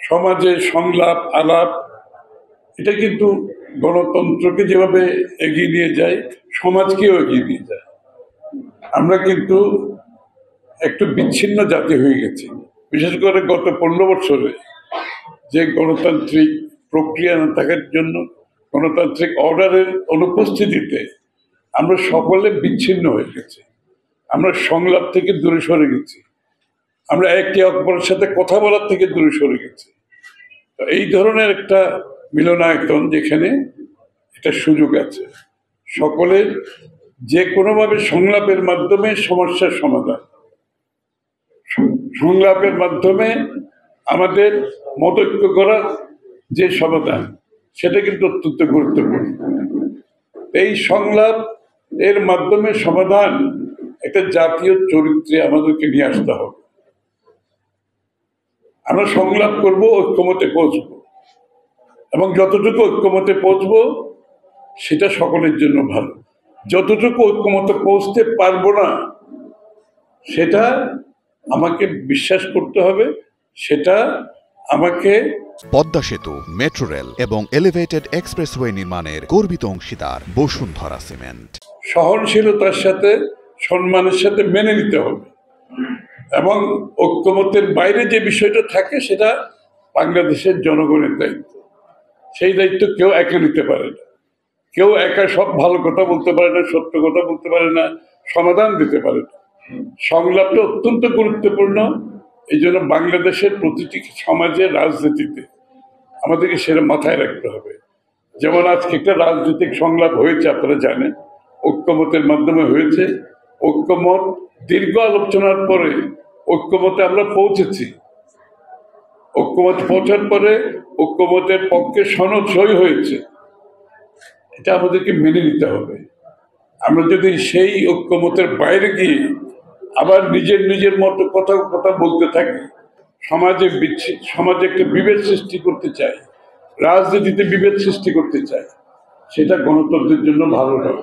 সমাজে সংলাপ আলাপ, এটা কিন্তু গণতন্ত্রকে যেভাবে এগিয়ে নিয়ে যায়, সমাজকেও এগিয়ে নিয়ে যায়। আমরা কিন্তু একটু বিচ্ছিন্ন জাতি হয়ে গেছি, বিশেষ করে গত 15 বছরে যে গণতান্ত্রিক প্রক্রিয়া না থাকার জন্য, গণতান্ত্রিক অর্ডারের অনুপস্থিতিতে আমরা সকলে বিচ্ছিন্ন হয়ে গেছি। আমরা সংলাপ থেকে দূরে সরে গেছি, আমরা একে অপরের সাথে কথা বলার থেকে দূরে সরে গেছি। এই ধরনের একটা মিলনায়তন যেখানে একটা সুযোগ আছে সকলের, যে কোনোভাবে সংলাপের মাধ্যমে সমস্যার সমাধান, সংলাপের মাধ্যমে আমাদের মতৈক্য করা যে সমাধান, সেটা কিন্তু অত্যন্ত গুরুত্বপূর্ণ। এই সংলাপ এর মাধ্যমে সমাধান একটা জাতীয় চরিত্রে আমাদেরকে নিয়ে আসতে হবে। আমরা সংলাপ করব, ঐক্যমতে পৌঁছব, এবং যতটুকু ঐক্যমতে পৌঁছব সেটা সকলের জন্য ভালো। যতটুকু ঐক্যমতে পৌঁছতে পারবো না, সেটা আমাকে বিশ্বাস করতে হবে, সেটা আমাকে পদ্মা সেতু, মেট্রো রেল এবং এলিভেটেড এক্সপ্রেসওয়ে নির্মাণের গর্বিত অংশীদার বসুন্ধরা সিমেন্ট। সহনশীলতার সাথে, সম্মানের সাথে মেনে নিতে হবে, এবং ঐক্যমতের বাইরে যে বিষয়টা থাকে সেটা বাংলাদেশের জনগণের দায়িত্ব। সেই দায়িত্ব কেউ একা নিতে পারে না, কেউ একা সব ভালো কথা বলতে পারে না, সত্য কথা বলতে পারে না, সমাধান দিতে পারে না। সংলাপটা অত্যন্ত গুরুত্বপূর্ণ। এই জন্য বাংলাদেশের প্রতিটি সমাজের রাজনীতিতে আমাদেরকে সেটা মাথায় রাখতে হবে। যেমন আজকে একটা রাজনৈতিক সংলাপ হয়েছে, আপনারা জানেন, ঐক্যমতের মাধ্যমে হয়েছে। ঐক্যমত, দীর্ঘ আলোচনার পরে ঐক্যমতে আমরা পৌঁছেছি। ঐক্যমত পৌঁছার পরে ঐক্যমতের পক্ষে সনদ সই হয়েছে, এটা আমাদেরকে মেনে নিতে হবে। আমরা যদি সেই ঐক্যমতের বাইরে গিয়ে আবার নিজের মতো কথা বলতে থাকি, সমাজে একটা বিভেদ সৃষ্টি করতে চাই, রাজনীতিতে বিভেদ সৃষ্টি করতে চাই, সেটা গণতন্ত্রের জন্য ভালো নয়।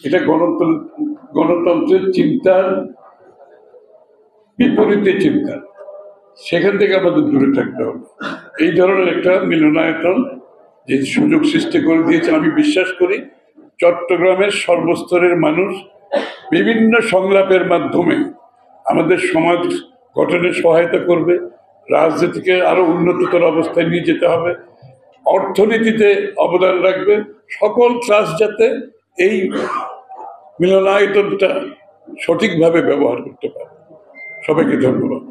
এটা গণতন্ত্রের চিন্তার বিপরীতে চিন্তা, সেখান থেকে আমাদের দূরে থাকতে হবে। এই ধরনের একটা মিলনায়তন যে সুযোগ সৃষ্টি করে দিয়েছেন, আমি বিশ্বাস করি চট্টগ্রামের সর্বস্তরের মানুষ বিভিন্ন সংলাপের মাধ্যমে আমাদের সমাজ গঠনে সহায়তা করবে, রাজনীতিকে আরো উন্নততর অবস্থায় নিয়ে যেতে হবে, অর্থনীতিতে অবদান রাখবে। সকল ক্লাস যাতে এই মিলনায়তনটা সঠিকভাবে ব্যবহার করতে পারে। সবাইকে ধন্যবাদ।